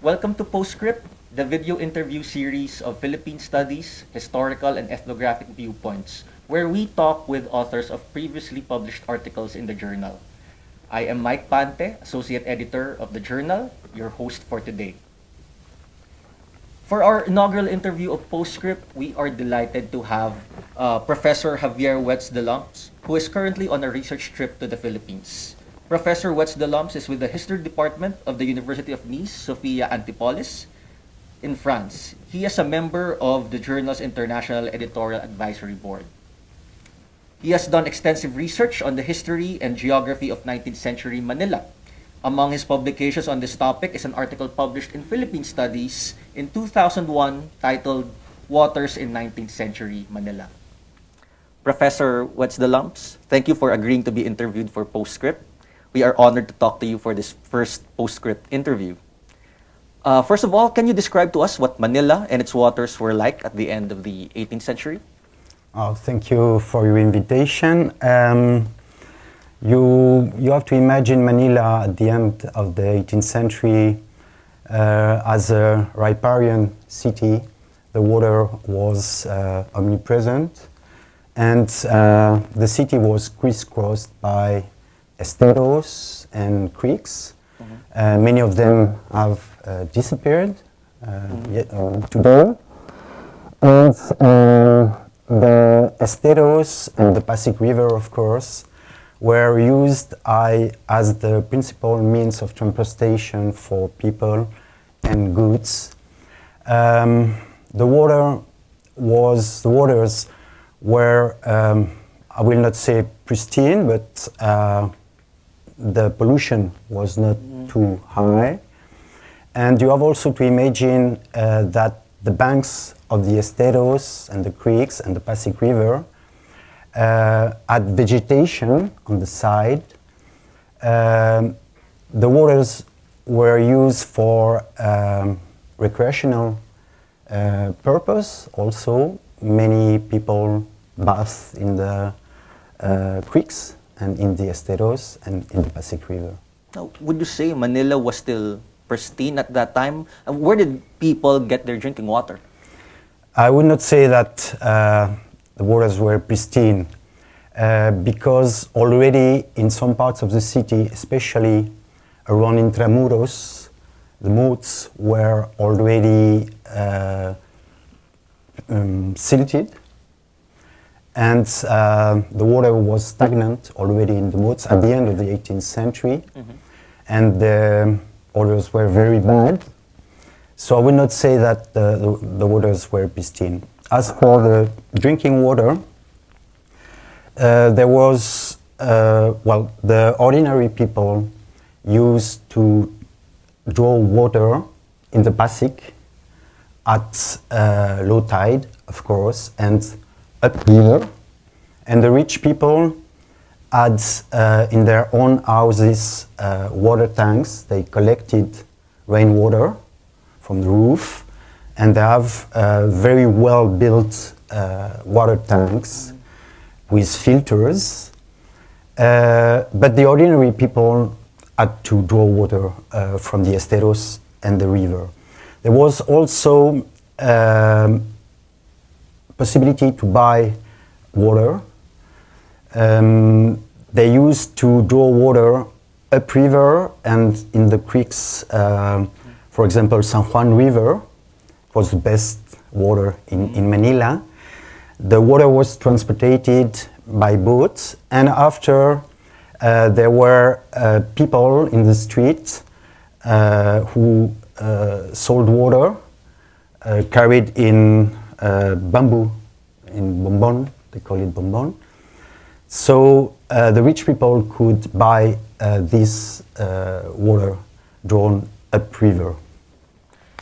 Welcome to PostScript, the video interview series of Philippine Studies, historical and ethnographic viewpoints, where we talk with authors of previously published articles in the journal. I am Mike Pante, Associate Editor of the journal, your host for today. For our inaugural interview of PostScript, we are delighted to have Professor Xavier Huetz de Lemps, who is currently on a research trip to the Philippines. Professor Huetz de Lemps is with the History Department of the University of Nice, Sophia Antipolis, in France. He is a member of the journal's International Editorial Advisory Board. He has done extensive research on the history and geography of 19th century Manila. Among his publications on this topic is an article published in Philippine Studies in 2001 titled Waters in 19th Century Manila. Professor Huetz de Lemps, thank you for agreeing to be interviewed for PostScript. We are honored to talk to you for this first PostScript interview. First of all, can you describe to us what Manila and its waters were like at the end of the 18th century? Thank you for your invitation. You have to imagine Manila at the end of the 18th century as a riparian city. The water was omnipresent, and the city was crisscrossed by esteros and creeks. Many of them have disappeared today. And the esteros and the Pasig River, of course, were used as the principal means of transportation for people and goods. The waters were, I will not say pristine, but the pollution was not too high. And you have also to imagine that the banks of the esteros and the creeks and the Pasig River had vegetation on the side. The waters were used for recreational purpose also. Many people bathed in the creeks and in the esteros and in the Pasig River. Now, would you say Manila was still pristine at that time? Where did people get their drinking water? I would not say that the waters were pristine because already in some parts of the city, especially around Intramuros, the moats were already silted, and the water was stagnant already in the moats at the end of the 18th century, and the waters were very bad. So I would not say that the waters were pristine. As for the drinking water, there was, the ordinary people used to draw water in the Pasig at low tide, of course, and upriver. And the rich people had in their own houses water tanks. They collected rainwater from the roof, and they have very well built water tanks with filters. But the ordinary people had to draw water from the esteros and the river. There was also possibility to buy water. They used to draw water upriver and in the creeks. For example, San Juan River was the best water in Manila. The water was transported by boat, and after there were people in the street who sold water, carried in bamboo, in bonbon, they call it bonbon. So the rich people could buy this water drawn upriver.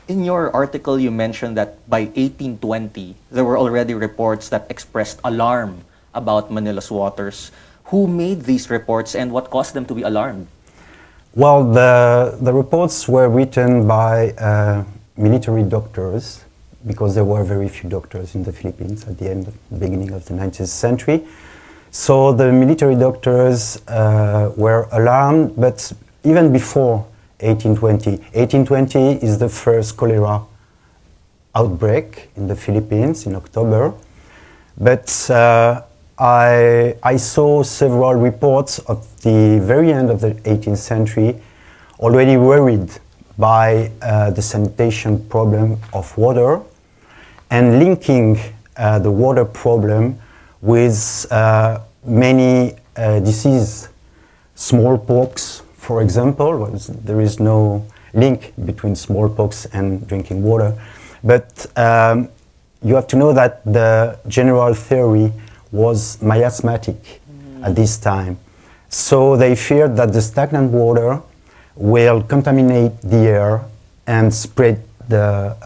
In your article, you mentioned that by 1820, there were already reports that expressed alarm about Manila's waters. Who made these reports and what caused them to be alarmed? Well, the reports were written by military doctors, because there were very few doctors in the Philippines at the beginning of the 19th century. So the military doctors were alarmed, but even before 1820. 1820 is the first cholera outbreak in the Philippines in October. But I saw several reports of the very end of the 18th century already worried by the sanitation problem of water and linking the water problem with many diseases. Smallpox, for example, there is no link between smallpox and drinking water. But you have to know that the general theory was miasmatic at this time. So they feared that the stagnant water will contaminate the air and spread the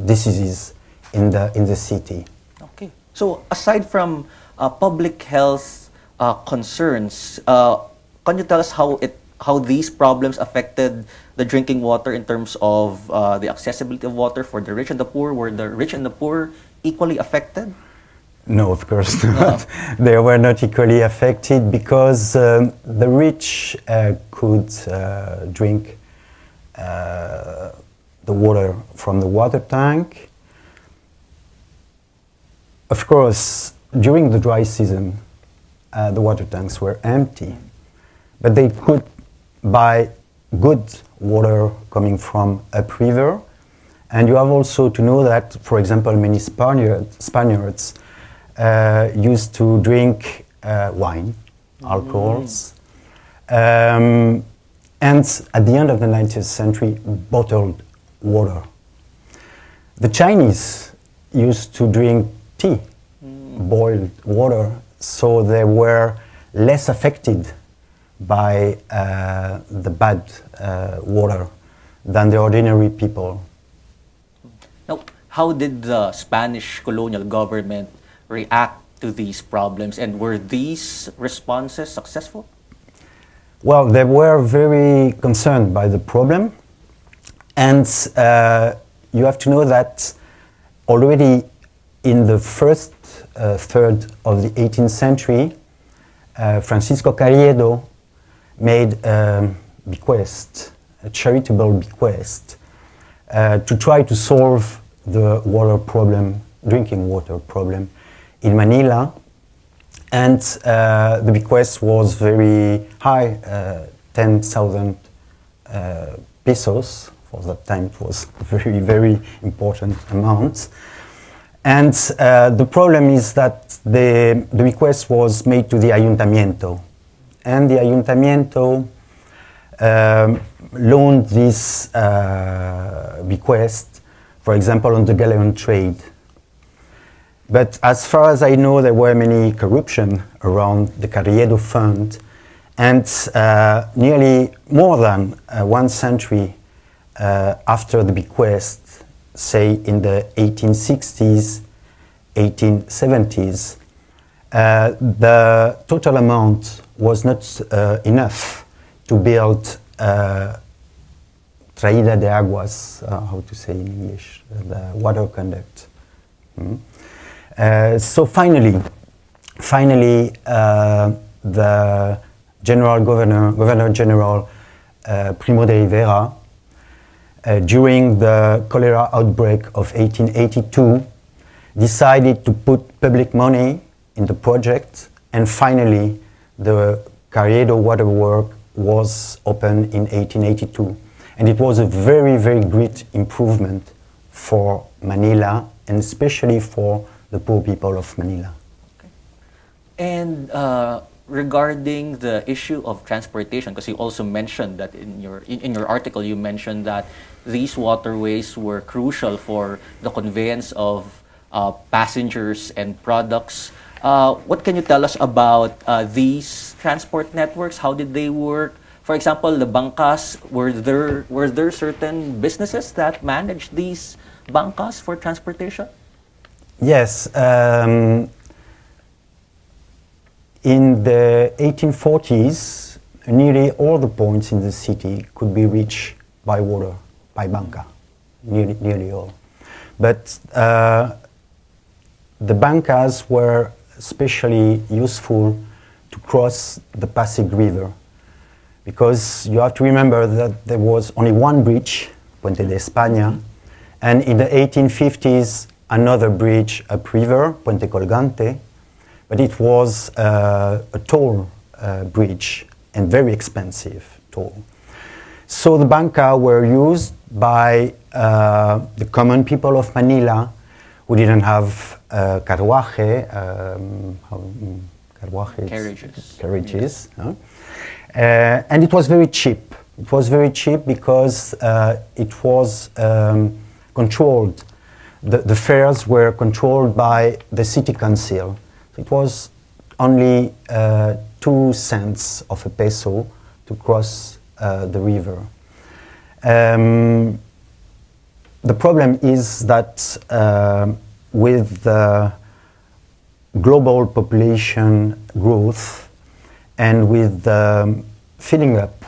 diseases in the city. Okay. So aside from public health concerns, can you tell us how these problems affected the drinking water in terms of the accessibility of water for the rich and the poor? Were the rich and the poor equally affected? No, of course not. They were not equally affected because the rich could drink the water from the water tank. Of course, during the dry season, the water tanks were empty, but they could buy good water coming from upriver. And you have also to know that, for example, many Spaniards used to drink wine, alcohols, and at the end of the 19th century, bottled water. The Chinese used to drink tea, boiled water, so they were less affected by the bad water than the ordinary people. Now, how did the Spanish colonial government react to these problems, and were these responses successful? Well, they were very concerned by the problem, and you have to know that already in the first third of the 18th century, Francisco Carriedo made a bequest, a charitable bequest, to try to solve the water problem, drinking water problem in Manila. And the bequest was very high, 10,000 pesos. For that time it was a very, very important amount. And the problem is that the request was made to the Ayuntamiento. And the Ayuntamiento loaned this bequest, for example, on the galleon trade. But as far as I know, there were many corruption around the Carriedo Fund, and nearly more than 1 century after the bequest, say in the 1860s, 1870s, the total amount was not enough to build traída de aguas, how to say in English, the water conduct. So finally, the Governor General Primo de Rivera, during the cholera outbreak of 1882, decided to put public money in the project, and finally the Carriedo waterwork was opened in 1882. And it was a very, very great improvement for Manila, and especially for the poor people of Manila. Okay. And regarding the issue of transportation, because you also mentioned that in your article, you mentioned that these waterways were crucial for the conveyance of passengers and products. What can you tell us about these transport networks? How did they work? For example, the bangkas, were there certain businesses that managed these bangkas for transportation? Yes. In the 1840s, nearly all the points in the city could be reached by water, by banca, nearly all. But the bancas were especially useful to cross the Pasig River, because you have to remember that there was only one bridge, Puente de España, and in the 1850s another bridge upriver, Puente Colgante, but it was a toll bridge and very expensive toll. So the banca were used by the common people of Manila who didn't have carruaje, carriages. Huh? And it was very cheap. It was very cheap because it was controlled. The fares were controlled by the city council. It was only 2 cents of a peso to cross the river. The problem is that with the global population growth and with the filling up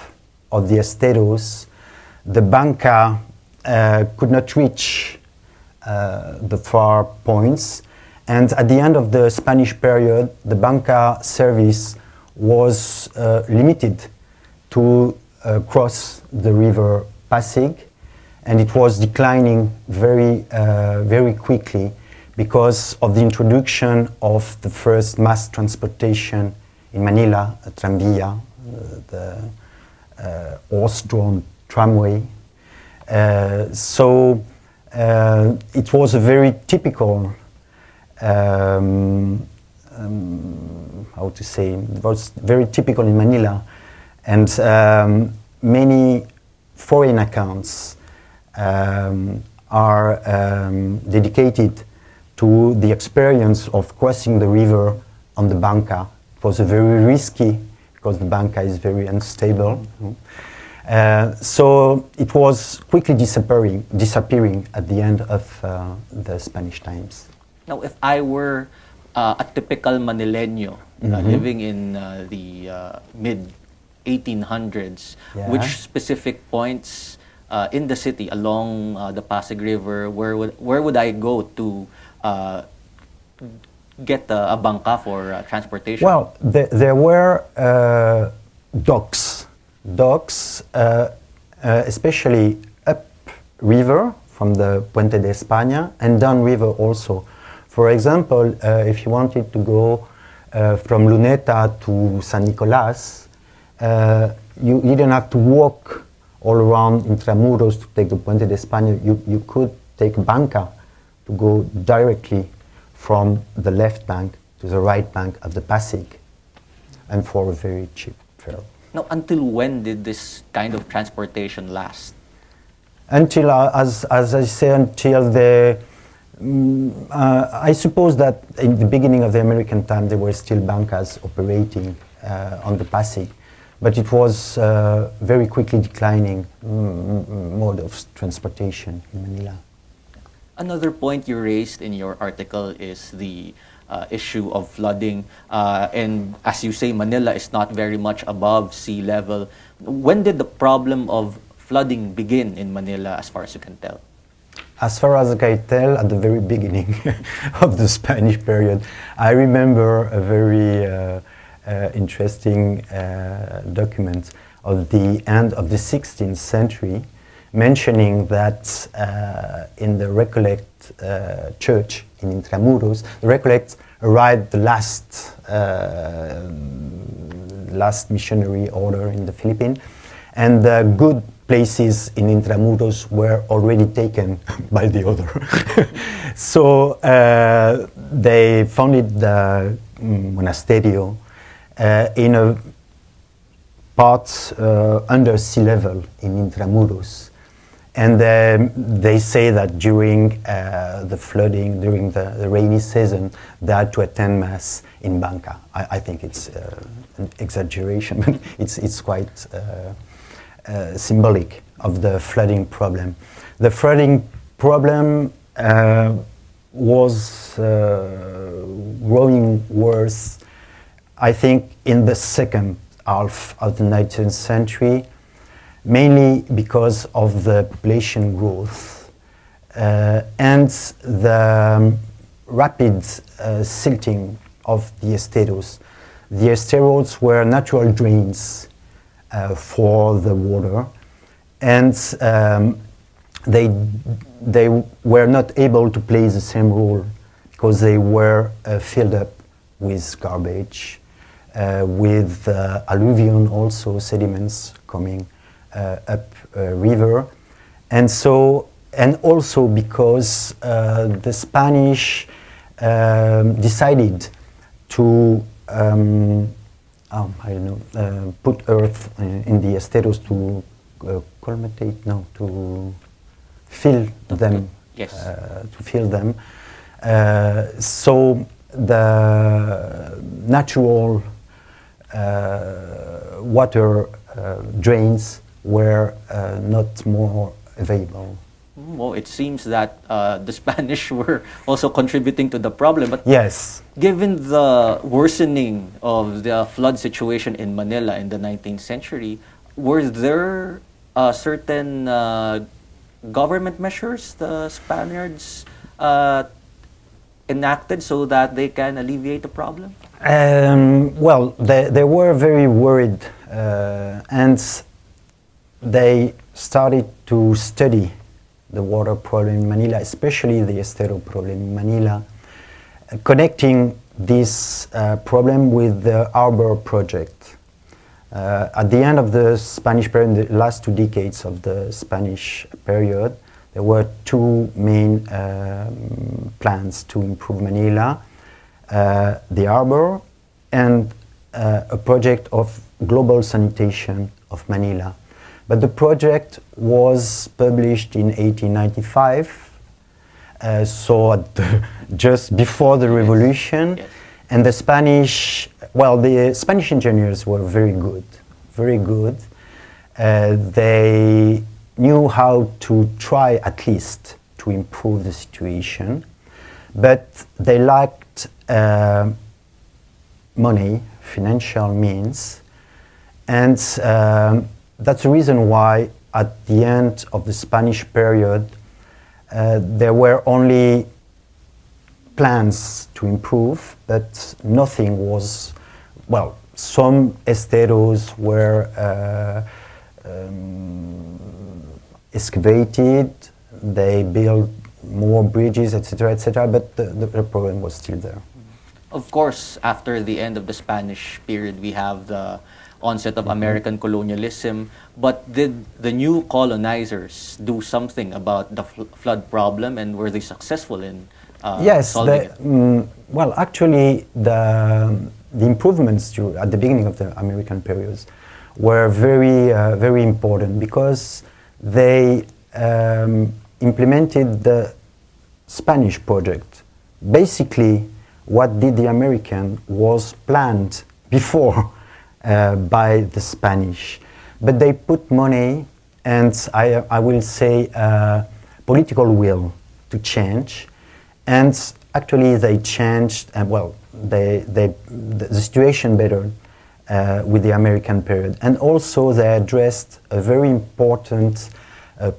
of the esteros, the banca could not reach the far points. And at the end of the Spanish period, the banca service was limited to cross the river Pasig, and it was declining very quickly because of the introduction of the first mass transportation in Manila, a tranvía, the horse-drawn tramway. So it was a very typical, how to say, it was very typical in Manila, and many foreign accounts are dedicated to the experience of crossing the river on the banca. It was very risky because the banca is very unstable. So it was quickly disappearing at the end of the Spanish times. Now, if I were a typical Manileño living in the mid-1800s, which specific points in the city along the Pasig River, where would I go to get a banca for transportation? Well, there were docks, especially up river from the Puente de España and down river also. For example, if you wanted to go from Luneta to San Nicolas, you didn't have to walk all around Intramuros to take the Puente de España. You could take a banca to go directly from the left bank to the right bank of the Pasig, and for a very cheap fare. Now, until when did this kind of transportation last? Until, as I say, until the, I suppose that in the beginning of the American time there were still bancas operating on the Pasig, but it was very quickly declining mode of transportation in Manila. Another point you raised in your article is the issue of flooding. And as you say, Manila is not very much above sea level. When did the problem of flooding begin in Manila, as far as you can tell? As far as I can tell, at the very beginning of the Spanish period. I remember a very interesting document of the end of the 16th century, mentioning that in the Recollect church in Intramuros, the Recollect arrived the last missionary order in the Philippines, and the good places in Intramuros were already taken by the other. So they founded the monasterio in a part under sea level in Intramuros. And they say that during the flooding, during the rainy season, they had to attend Mass in Banca. I think it's an exaggeration, but it's quite symbolic of the flooding problem. The flooding problem was growing worse, I think, in the second half of the 19th century, mainly because of the population growth and the rapid silting of the esteros. The esteros were natural drains for the water, and they were not able to play the same role because they were filled up with garbage, with alluvion, also sediments coming up river, and so, and also because the Spanish decided to I don't know, put earth in the esteros to colmatate, no, to fill them, yes, to fill them. So the natural water drains were not more available. Well, it seems that the Spanish were also contributing to the problem. But yes, given the worsening of the flood situation in Manila in the 19th century, were there certain government measures the Spaniards enacted so that they can alleviate the problem? Well, they were very worried, and they started to study the water problem in Manila, especially the estero problem in Manila, connecting this problem with the harbor project. At the end of the Spanish period, in the last 2 decades of the Spanish period, there were 2 main plans to improve Manila, the harbor and a project of global sanitation of Manila. But the project was published in 1895, so just before the revolution. Yes. And the Spanish, well, the Spanish engineers were very good, very good. They knew how to try at least to improve the situation, but they lacked money, financial means, and that's the reason why at the end of the Spanish period there were only plans to improve, but nothing was, well, some esteros were excavated, they built more bridges, etc., but the problem was still there. Of course, after the end of the Spanish period, we have the onset of American colonialism, but did the new colonizers do something about the flood problem, and were they successful in solving it? Well, actually, the improvements at the beginning of the American periods were very important because they implemented the Spanish project. Basically, what did the American was planned before by the Spanish, but they put money and I will say political will to change, and actually they changed, and well, the situation better with the American period, and also they addressed a very important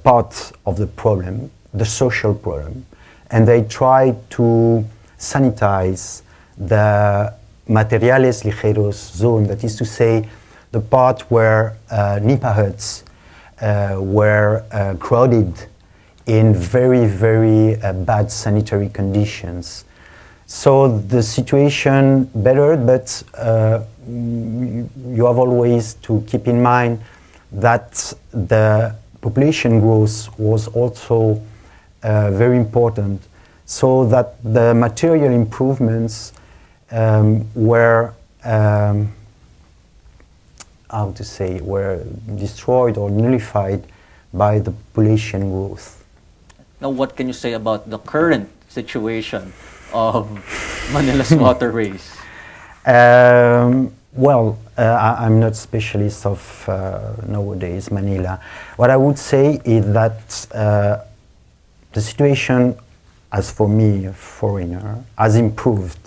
part of the problem, the social problem, and they tried to sanitize the materiales ligeros zone, that is to say, the part where nipa huts were crowded in very bad sanitary conditions. So the situation bettered, but you have always to keep in mind that the population growth was also very important, so that the material improvements were how to say, were destroyed or nullified by the population growth. Now, what can you say about the current situation of Manila's waterways? Well, I'm not specialist of nowadays Manila. What I would say is that the situation, as for me, a foreigner, has improved,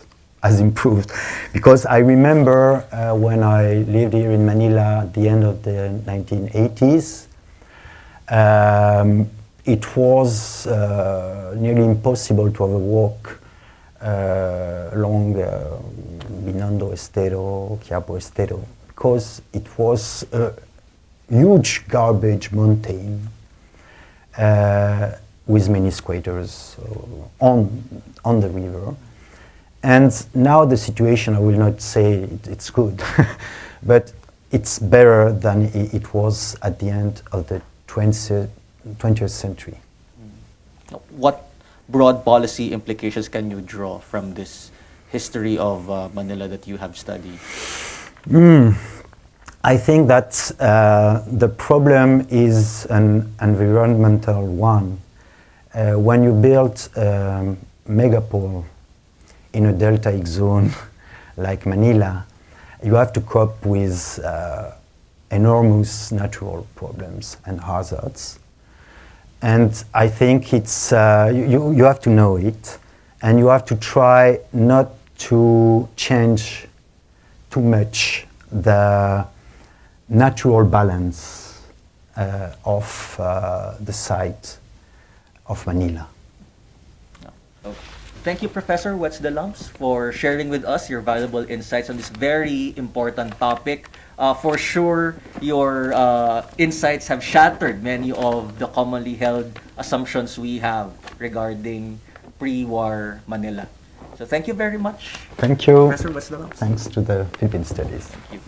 because I remember when I lived here in Manila at the end of the 1980s, it was nearly impossible to have a walk along Binondo estero, Quiapo estero, because it was huge garbage mountain with many squatters on the river. And now the situation, I will not say it's good, but it's better than it was at the end of the 20th century. What broad policy implications can you draw from this history of Manila that you have studied? I think that the problem is an environmental one. When you build a megapole in a deltaic zone like Manila, you have to cope with enormous natural problems and hazards. And I think it's, you have to know it, and you have to try not to change too much the natural balance of the site of Manila. Okay. Thank you, Professor Huetz de Lemps, for sharing with us your valuable insights on this very important topic. For sure, your insights have shattered many of the commonly held assumptions we have regarding pre-war Manila. So thank you very much. Thank you. Professor Huetz de Lemps. Thanks to the Philippine Studies. Thank you.